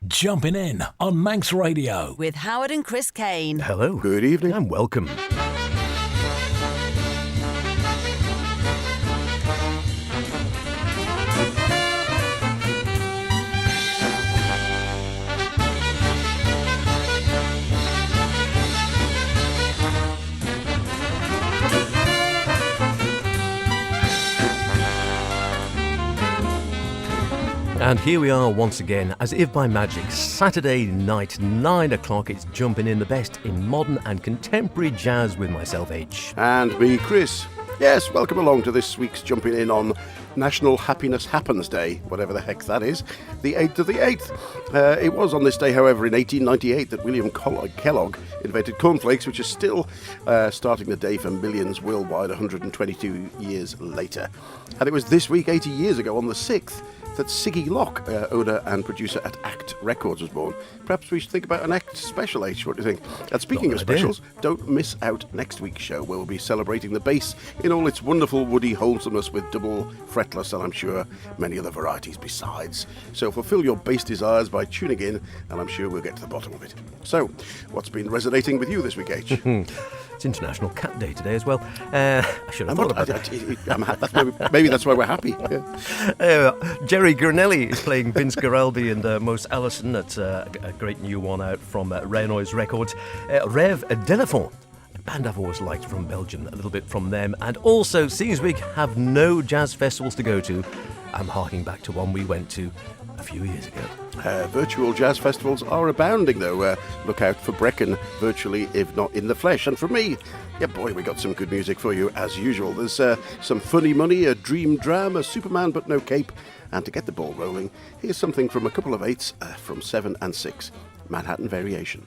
Jumpin' In on Manx Radio. With Howard and Chris Kane. Hello. Good evening. And welcome. And here we are once again, as if by magic, Saturday night, 9 o'clock, it's Jumpin' In, the best in modern and contemporary jazz with myself, H. And me, Chris. Yes, welcome along to this week's Jumping In on National Happiness Happens Day, whatever the heck that is, the 8th of the 8th. It was on this day, however, in 1898 that William Kellogg invented cornflakes, which is still starting the day for millions worldwide 122 years later. And it was this week, 80 years ago, on the 6th, that Siggy Locke, owner and producer at Act Records, was born. Perhaps we should think about an Act special, H. What do you think? And speaking of specials, don't miss out next week's show, where we'll be celebrating the bass in all its wonderful woody wholesomeness with double fretless and I'm sure many other varieties besides. So fulfill your bass desires by tuning in, and I'm sure we'll get to the bottom of it. So, what's been resonating with you this week, H? It's International Cat Day today as well. I should have thought about that. Maybe that's why we're happy. Yeah. Jerry Gurnelli is playing Vince Guaraldi and Mose Allison. That's a great new one out from Renoise Records. Rev Delafont, a band I've always liked from Belgium, a little bit from them. And also, seeing as we have no jazz festivals to go to, I'm harking back to one we went to a few years ago. Virtual jazz festivals are abounding, though. Look out for Brecon, virtually, if not in the flesh. And for me, yeah, boy, we got some good music for you, as usual. There's some funny money, a dream dram, a Superman but no cape. And to get the ball rolling, here's something from a couple of eights from 7 and 6, Manhattan Variation.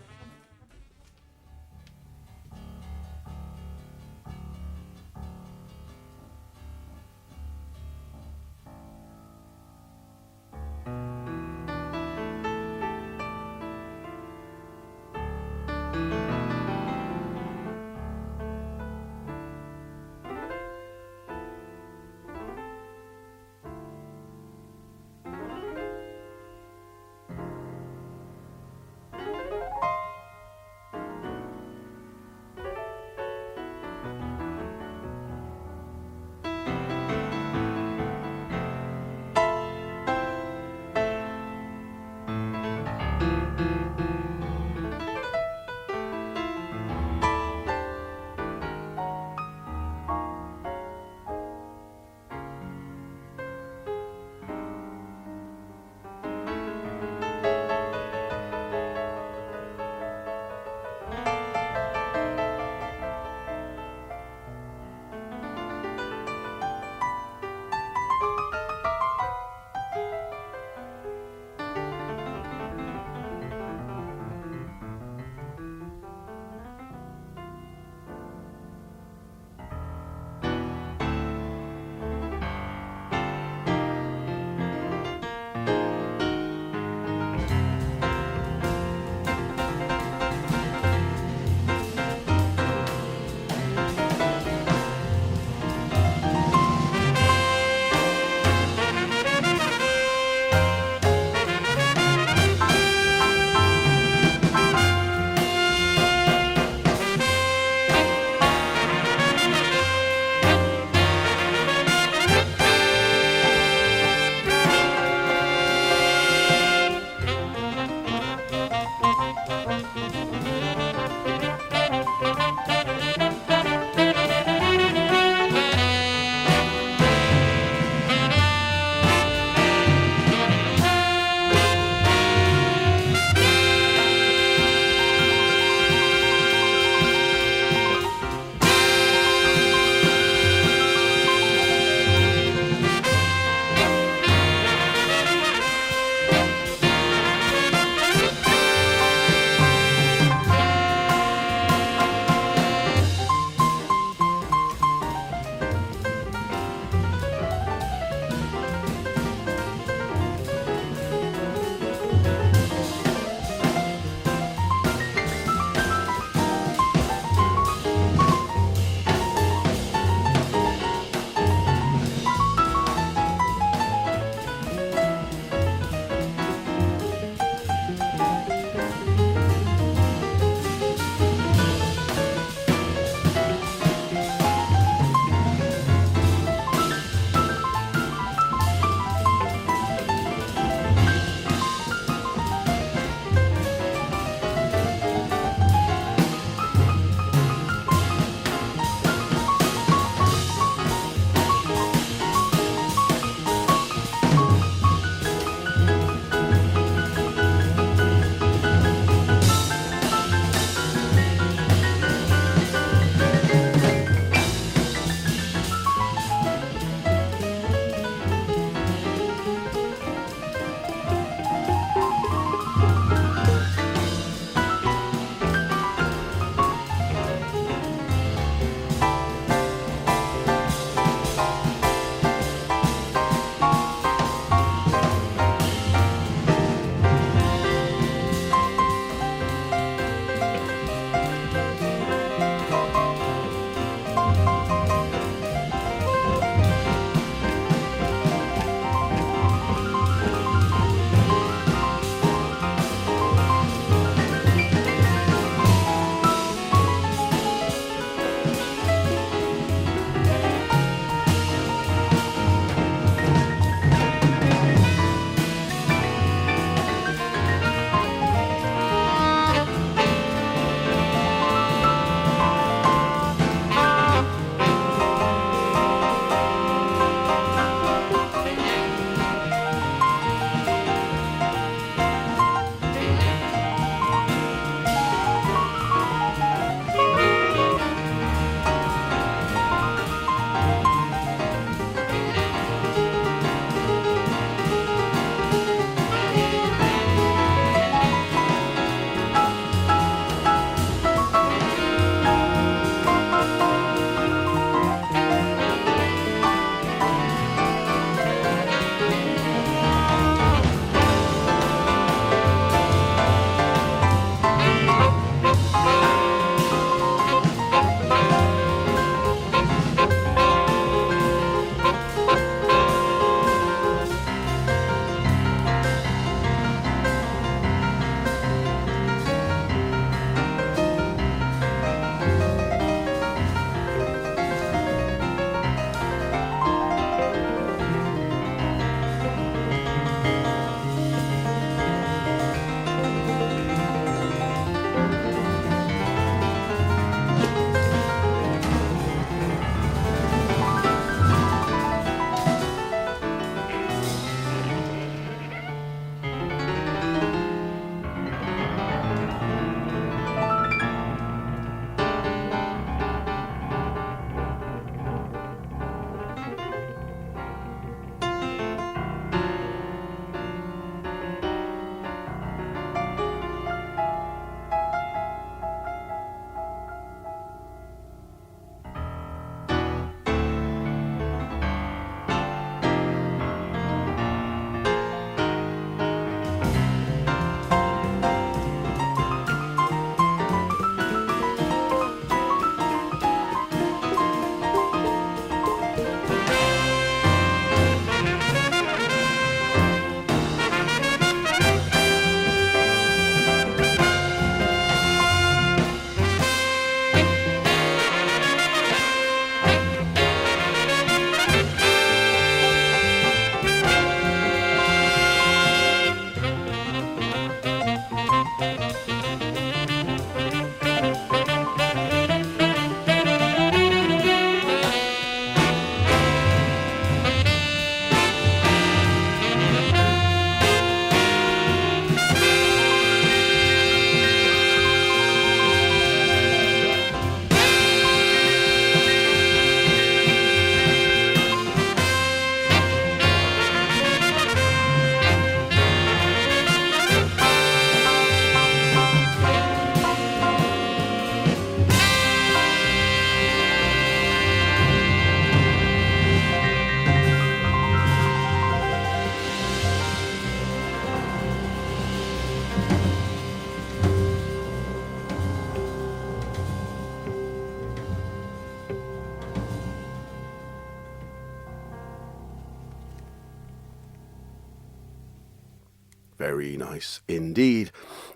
Very nice indeed.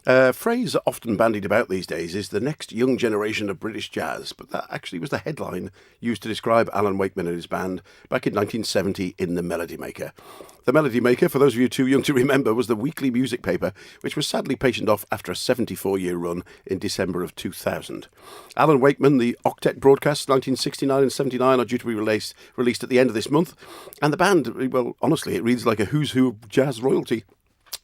Phrase often bandied about these days is the next young generation of British jazz, but that actually was the headline used to describe Alan Wakeman and his band back in 1970 in The Melody Maker. The Melody Maker, for those of you too young to remember, was the weekly music paper which was sadly patiented off after a 74-year run in December of 2000. Alan Wakeman, the octet broadcasts 1969 and 79 are due to be released at the end of this month, and the band, well, honestly, it reads like a who's who of jazz royalty.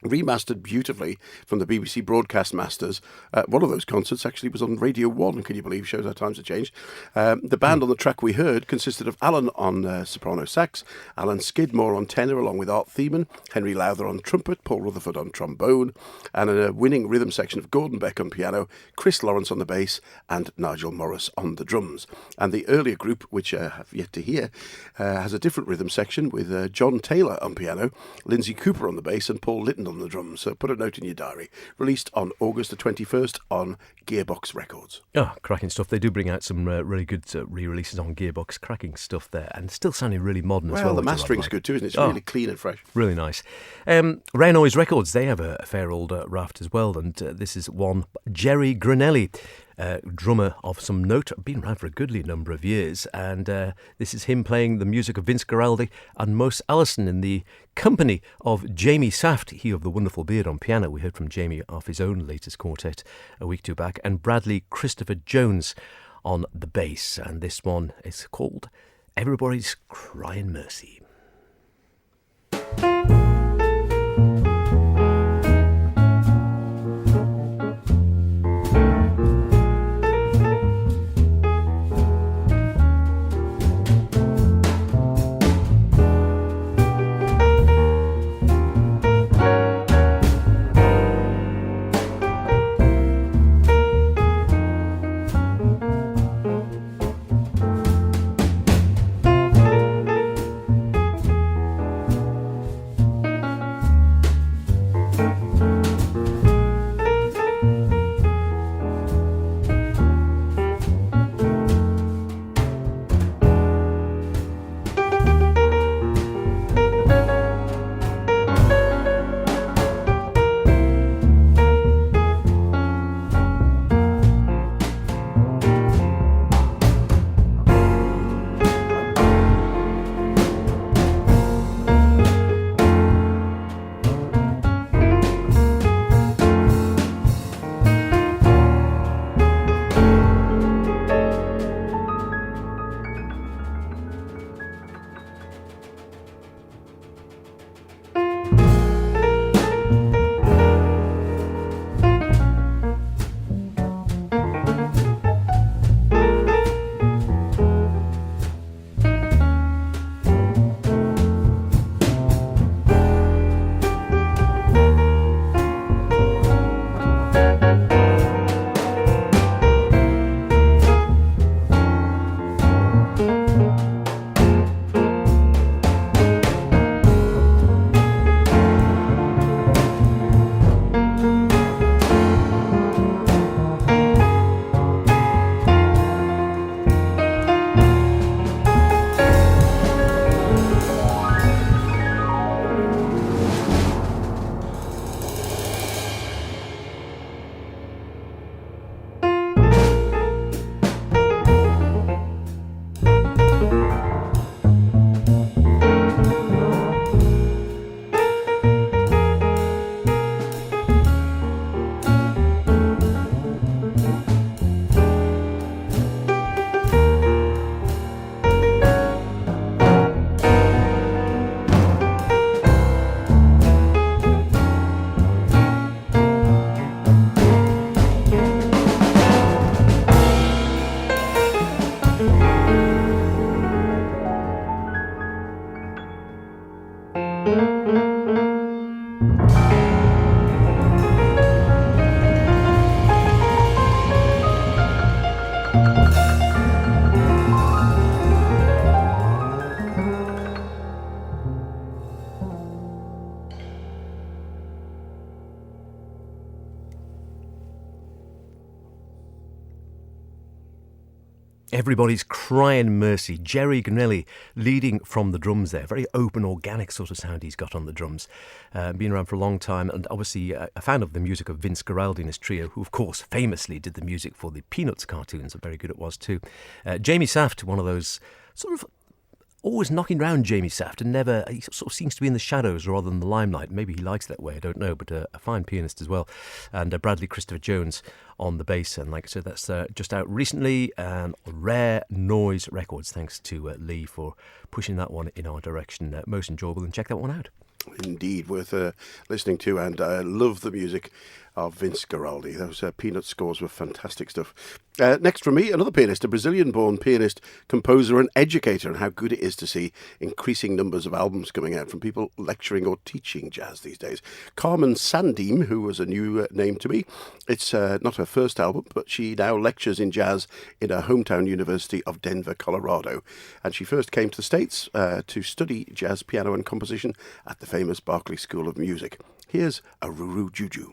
Remastered beautifully from the BBC Broadcast Masters. One of those concerts actually was on Radio 1, can you believe? Shows how times have changed. The band on the track we heard consisted of Alan on soprano sax, Alan Skidmore on tenor along with Art Thiemann, Henry Lowther on trumpet, Paul Rutherford on trombone, and a winning rhythm section of Gordon Beck on piano, Chris Lawrence on the bass, and Nigel Morris on the drums. And the earlier group, which I have yet to hear, has a different rhythm section with John Taylor on piano, Lindsay Cooper on the bass, and Paul Litton on the drums. So put a note in your diary. Released on August the 21st on Gearbox Records. Oh, cracking stuff. They do bring out some really good re-releases on Gearbox. Cracking stuff there. And still sounding really modern as well. Well, the mastering's good too, isn't it? It's really clean and fresh. Really nice. Rare Noise Records, they have a fair old raft as well. And this is one Jerry Granelli. Drummer of some note, been around for a goodly number of years, and this is him playing the music of Vince Guaraldi and Mose Allison in the company of Jamie Saft, he of the wonderful beard, on piano. We heard from Jamie off his own latest quartet a week or two back, and Bradley Christopher Jones on the bass, and this one is called Everybody's Crying Mercy. Everybody's Crying Mercy. Jerry Gnelli leading from the drums there. Very open, organic sort of sound he's got on the drums. Been around for a long time, and obviously a fan of the music of Vince Guaraldi and his trio, who of course famously did the music for the Peanuts cartoons. Very good it was too. Jamie Saft, one of those sort of always knocking round Jamie Saft, and never, he sort of seems to be in the shadows rather than the limelight. Maybe he likes that way, I don't know, but a fine pianist as well. And Bradley Christopher Jones on the bass, and like I said, that's just out recently, and Rare Noise Records. Thanks to Lee for pushing that one in our direction. Most enjoyable, and check that one out. Indeed, worth listening to, and I love the music of Vince Guaraldi. Those Peanut scores were fantastic stuff. Next from me, another pianist, a Brazilian-born pianist, composer and educator, and how good it is to see increasing numbers of albums coming out from people lecturing or teaching jazz these days. Carmen Sandim, who was a new name to me. It's not her first album, but she now lectures in jazz in her hometown university of Denver, Colorado. And she first came to the States to study jazz piano and composition at the famous Berklee School of Music. Here's a Ruru Juju.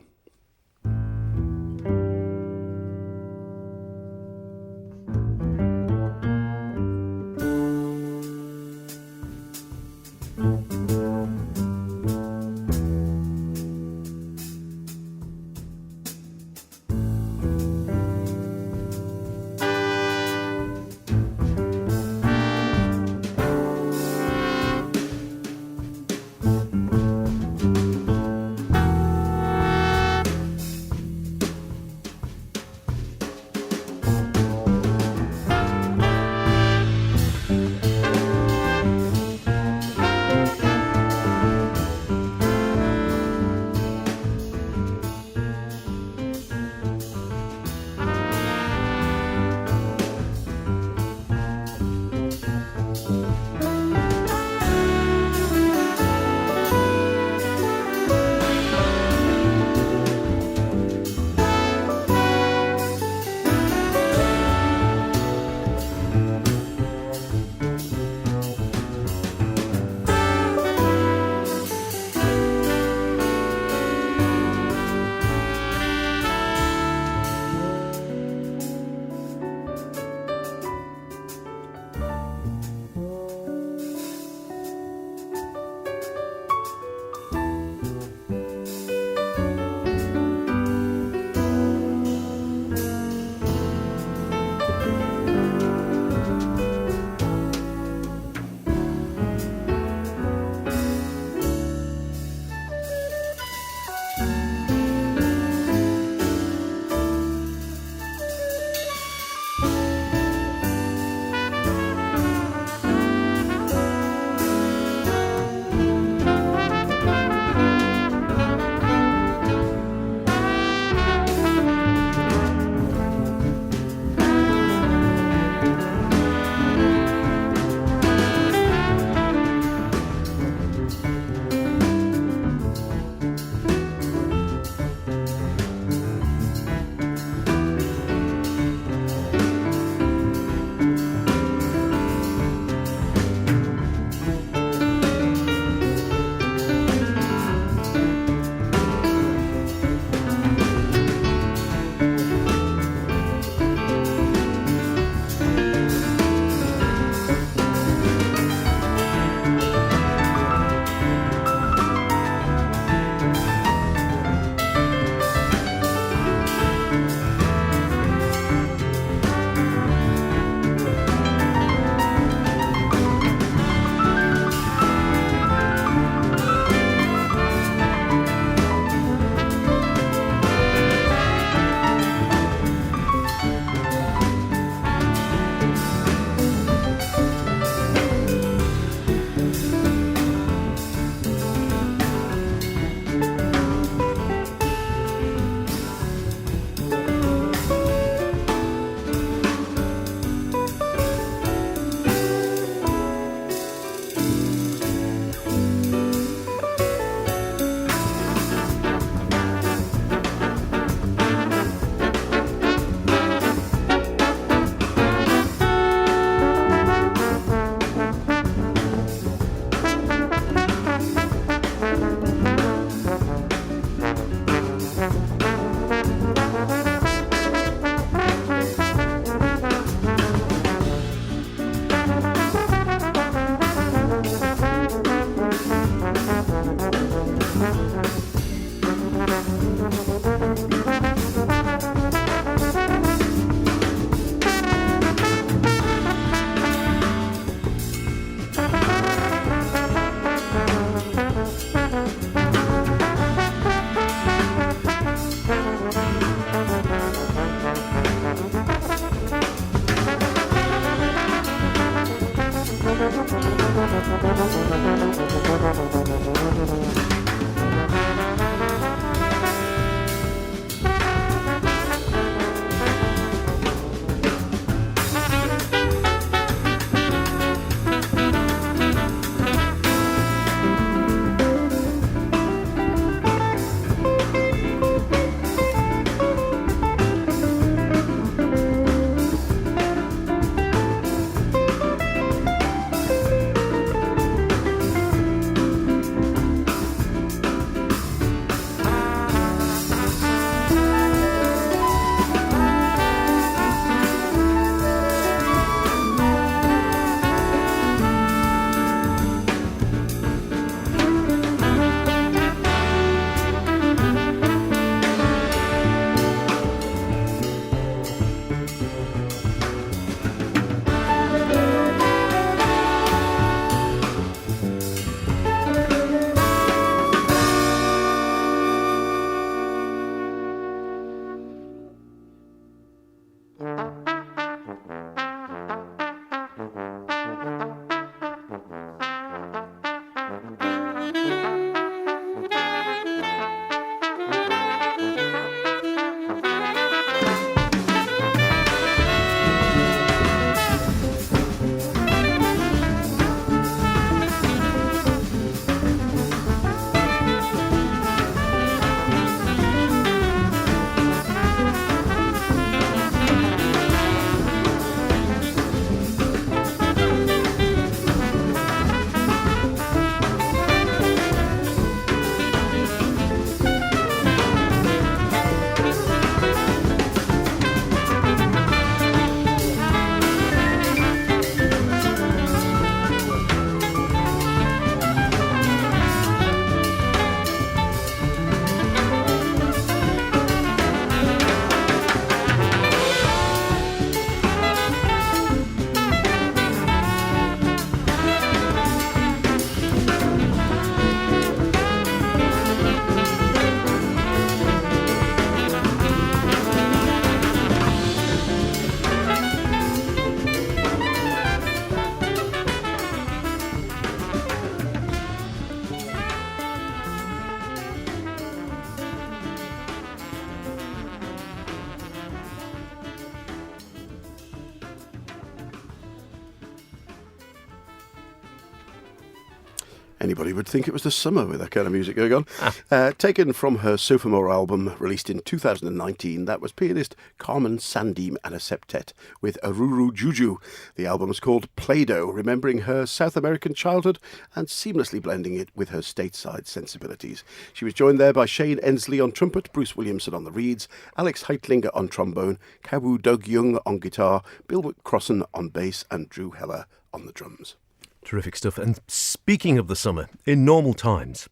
Anybody would think it was the summer with that kind of music going on. Taken from her Sophomore album, released in 2019, that was pianist Carmen Sandeem and a septet with Aruru Juju. The album is called Play-Doh, remembering her South American childhood and seamlessly blending it with her stateside sensibilities. She was joined there by Shane Ensley on trumpet, Bruce Williamson on the reeds, Alex Heitlinger on trombone, Kawu Doug Young on guitar, Bill Crossan on bass, and Drew Heller on the drums. Terrific stuff. And speaking of the summer, in normal times,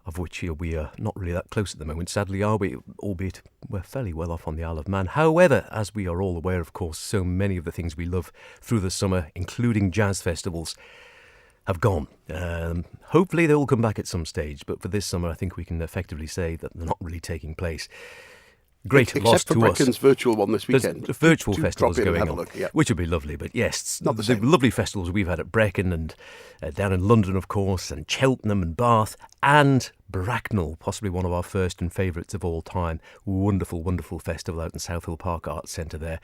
of which we are not really that close at the moment, sadly, are we? Albeit we're fairly well off on the Isle of Man. However, as we are all aware, of course, so many of the things we love through the summer, including jazz festivals, have gone. Hopefully they will come back at some stage, but for this summer I think we can effectively say that they're not really taking place. Great Except loss for to Brecken's us. virtual one this weekend. There's virtual Do festivals drop in and going have a on, look, yeah. which would be lovely. But yes, Not the same. lovely festivals we've had at Brecon and down in London, of course, and Cheltenham and Bath and Bracknell, possibly one of our first and favourites of all time. Wonderful, wonderful festival out in South Hill Park Arts Centre there.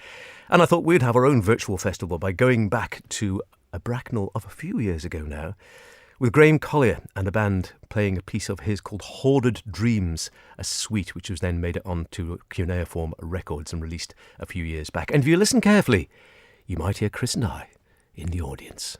And I thought we'd have our own virtual festival by going back to a Bracknell of a few years ago now, with Graham Collier and a band playing a piece of his called Hoarded Dreams, a suite which was then made onto Cuneiform Records and released a few years back. And if you listen carefully, you might hear Chris and I in the audience.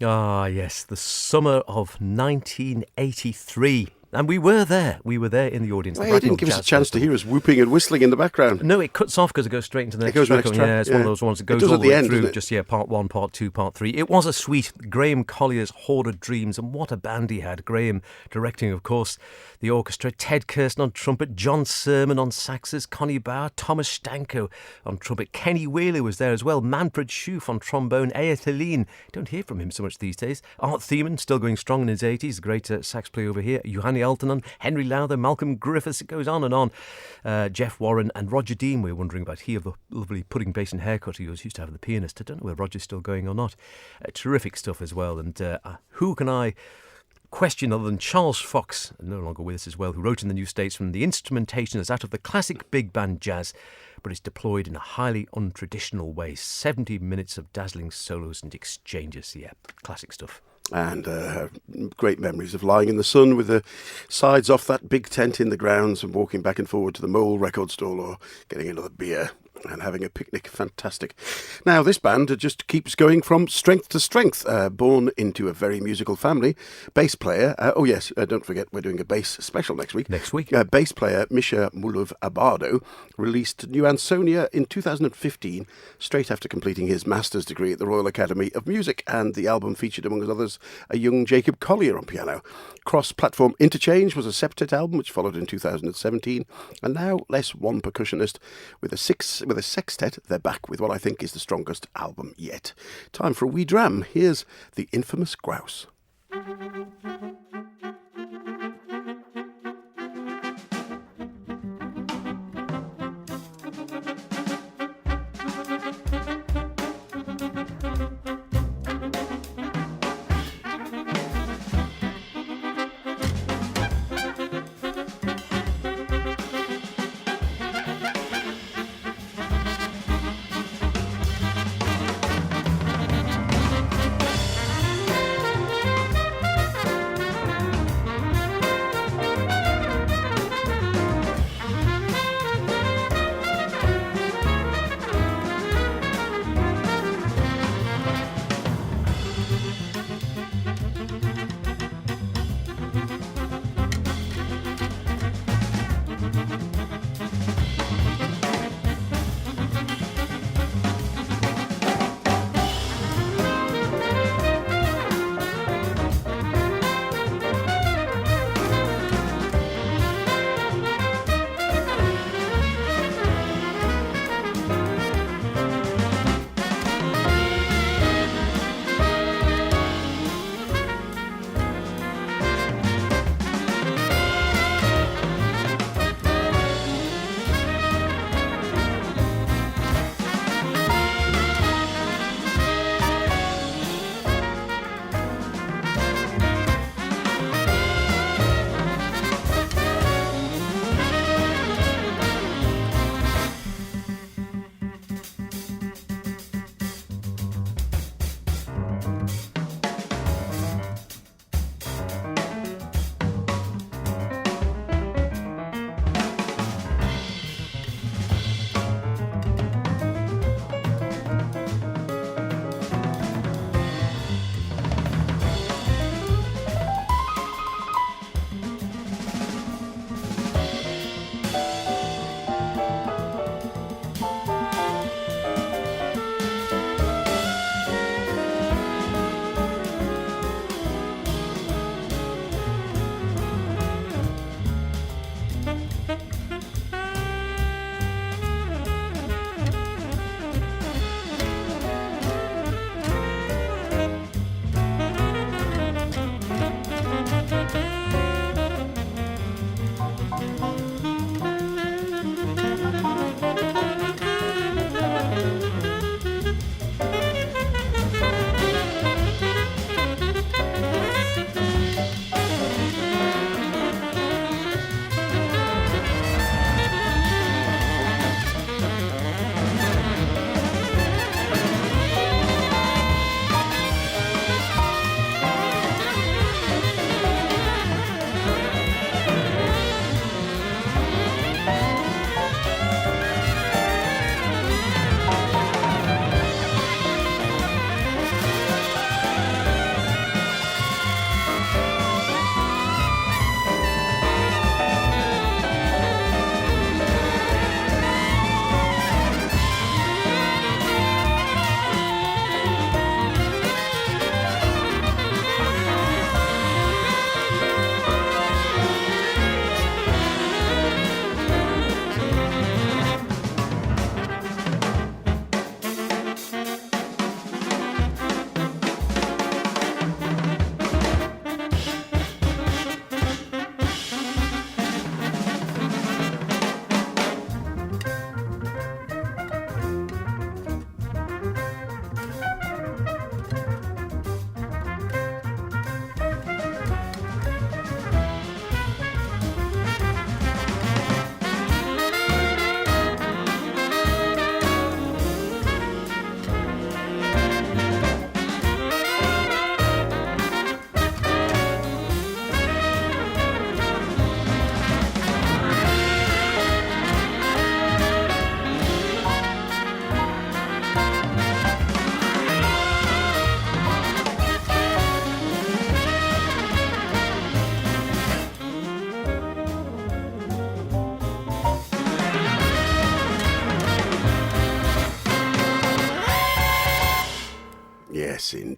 Ah, yes, the summer of 1983. And we were there. We were there in the audience. Well, he didn't give us a chance to hear us whooping and whistling in the background. No, it cuts off because it goes straight into the next goes track. next track. Yeah, it's one of those ones that goes does all at the the way end, through. doesn't it? Just, yeah, part one, part two, part three. It was a sweet. Graham Collier's Horde of Dreams, and what a band he had. Graham directing, of course, the orchestra. Ted Kirsten on trumpet, John Sermon on saxes, Connie Bauer, Thomas Stanko on trumpet. Kenny Wheeler was there as well. Manfred Schoof on trombone. Aya Thelin. Don't hear from him so much these days. Art Thiemann, still going strong in his 80s. Great sax player over here. Johanny Altanon, Henry Lowther, Malcolm Griffiths. It goes on and on. Jeff Warren and Roger Dean, we were wondering about. He of the lovely pudding basin haircut he used to have, the pianist. I don't know whether Roger's still going or not. Terrific stuff as well. And who can I question other than Charles Fox, no longer with us as well, who wrote in the New Statesman, the instrumentation is out of the classic big band jazz, but it's deployed in a highly untraditional way. 70 minutes of dazzling solos and exchanges. Yeah, classic stuff. And great memories of lying in the sun with the sides off that big tent in the grounds and walking back and forward to the Mole record stall or getting another beer and having a picnic. Fantastic. Now, this band just keeps going from strength to strength. Born into a very musical family, bass player, don't forget we're doing a bass special next week. Bass player Misha Mulov Abado released New Ansonia in 2015, straight after completing his master's degree at the Royal Academy of Music, and the album featured, among others, a young Jacob Collier on piano. Cross-Platform Interchange was a septet album which followed in 2017, and now less one percussionist with a 6 with a sextet, they're back with what I think is the strongest album yet. Time for a wee dram. Here's the infamous Grouse.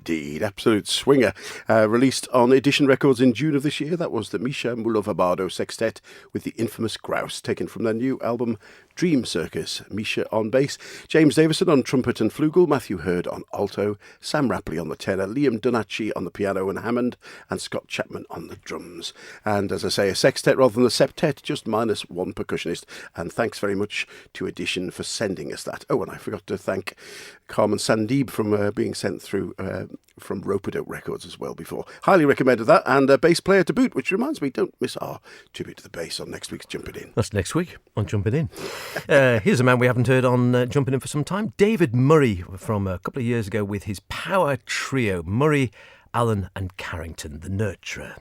Indeed, absolute swinger. Released on Edition Records in June of this year, that was the Misha Mulovabado Sextet with the infamous Grouse, taken from their new album Dream Circus. Misha on bass, James Davison on trumpet and flugel, Matthew Hurd on alto, Sam Rapley on the tenor, Liam Donacci on the piano and Hammond, and Scott Chapman on the drums. And as I say, a sextet rather than a septet, just minus one percussionist. And thanks very much to Edition for sending us that. Oh, and I forgot to thank Carmen Sandeeb from being sent through from Rope-a-Dope Records as well before. Highly recommended that, and a bass player to boot, which reminds me, don't miss our tribute to the bass on next week's Jumpin' In. That's next week on Jumpin' In. Here's a man we haven't heard on Jumpin' In for some time, David Murray, from a couple of years ago with his power trio, Murray, Allen and Carrington, the Nurturer.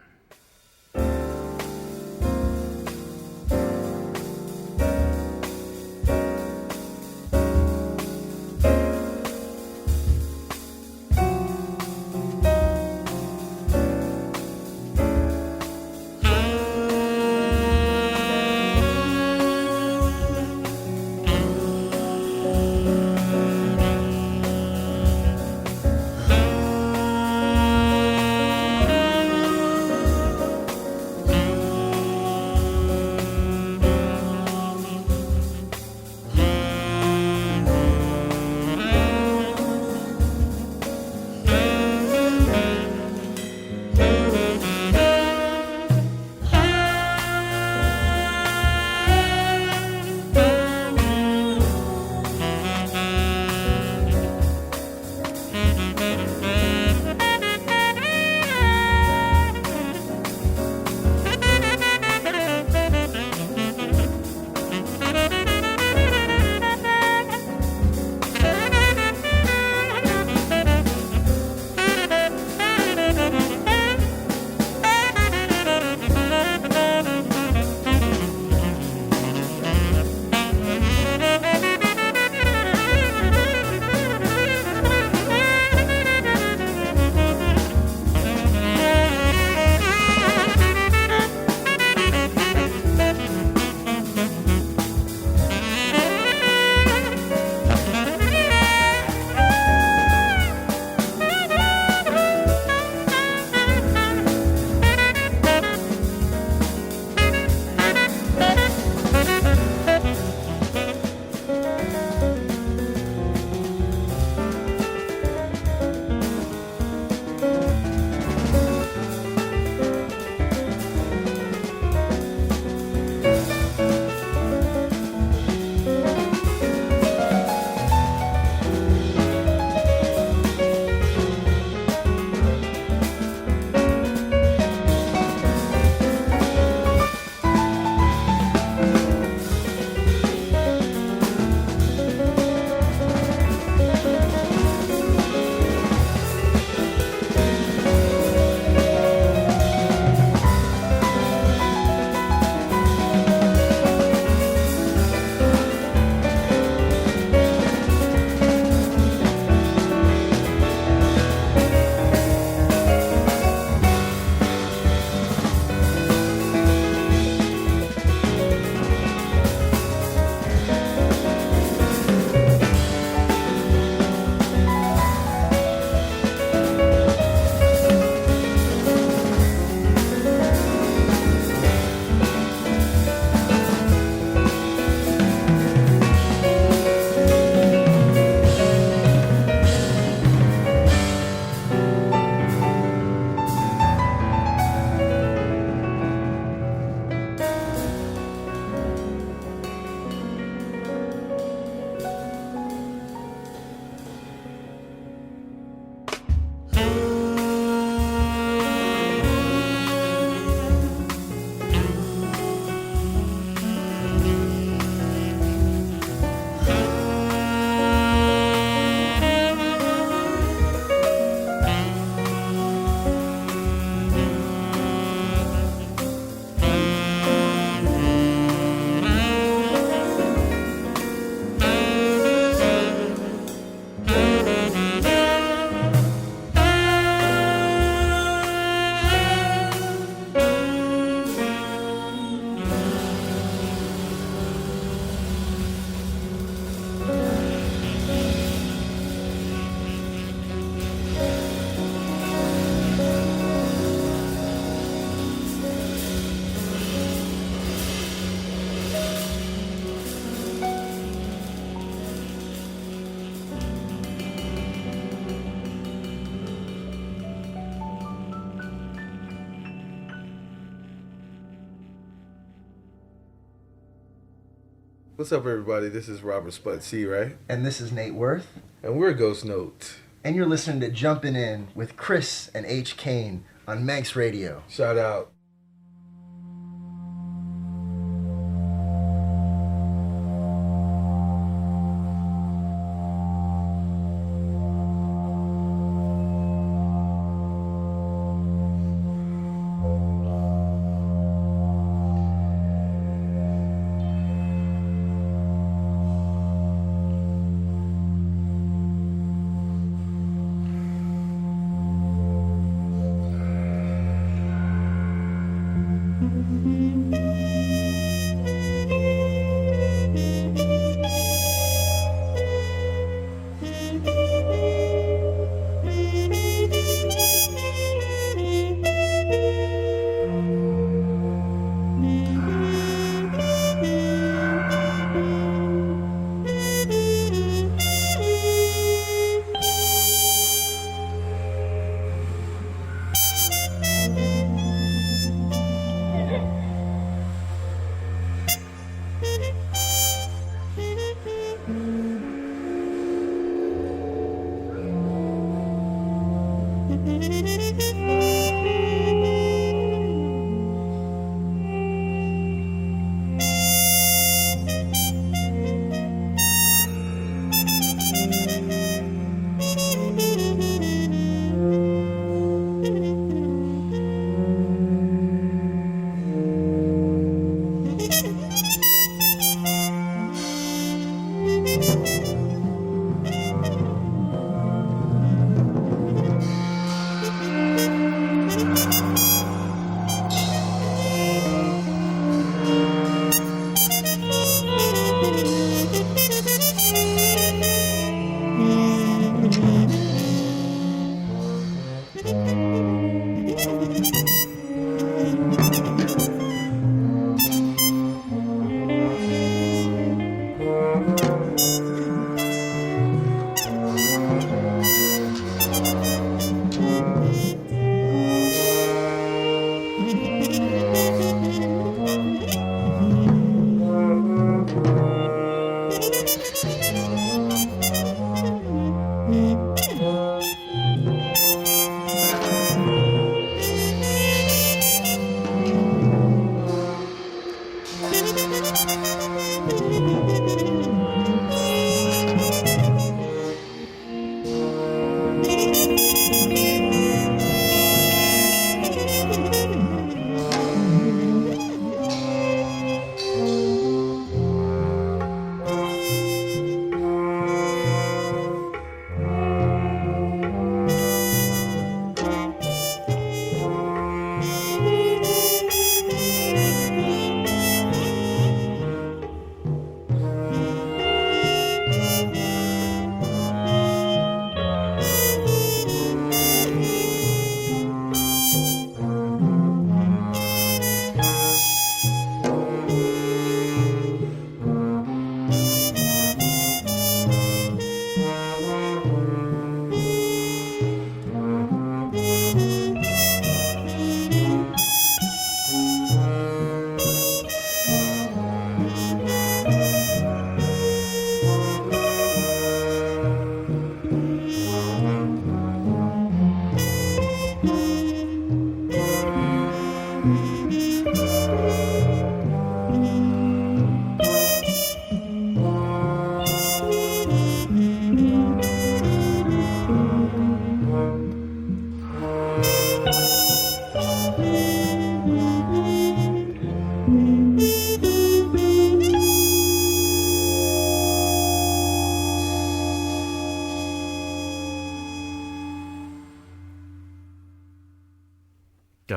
What's up, everybody? This is Robert Spud-C, right? And this is Nate Worth. And we're Ghost Note. And you're listening to Jumpin' In with Chris and H. Kane on Manx Radio. Shout out.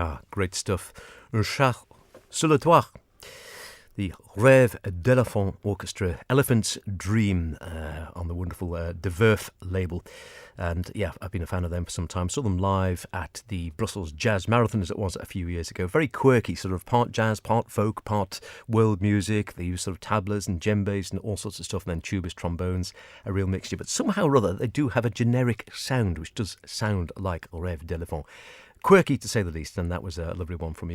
Ah, great stuff. Un chat sur le toit. The Rêve d'Elephant Orchestra, Elephant's Dream, on the wonderful De Verf label. And yeah, I've been a fan of them for some time. Saw them live at the Brussels Jazz Marathon, as it was a few years ago. Very quirky, sort of part jazz, part folk, part world music. They use sort of tablas and djembes and all sorts of stuff, and then tubas, trombones, a real mixture. But somehow or other, they do have a generic sound, which does sound like Rêve d'Elephant. Quirky, to say the least, and that was a lovely one from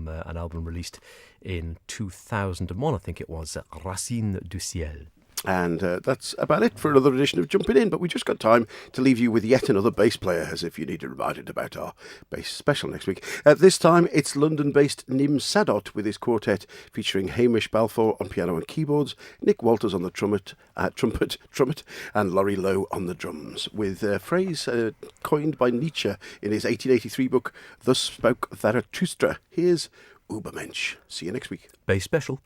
an album released in 2001, I think it was, Racine du Ciel. And that's about it for another edition of Jumping In, but we just got time to leave you with yet another bass player, as if you need to be reminded about our bass special next week. This time it's London-based Nim Sadot with his quartet featuring Hamish Balfour on piano and keyboards, Nick Walters on the trumpet, and Laurie Lowe on the drums, with a phrase coined by Nietzsche in his 1883 book, Thus Spoke Zarathustra. Here's Ubermensch. See you next week. Bass special.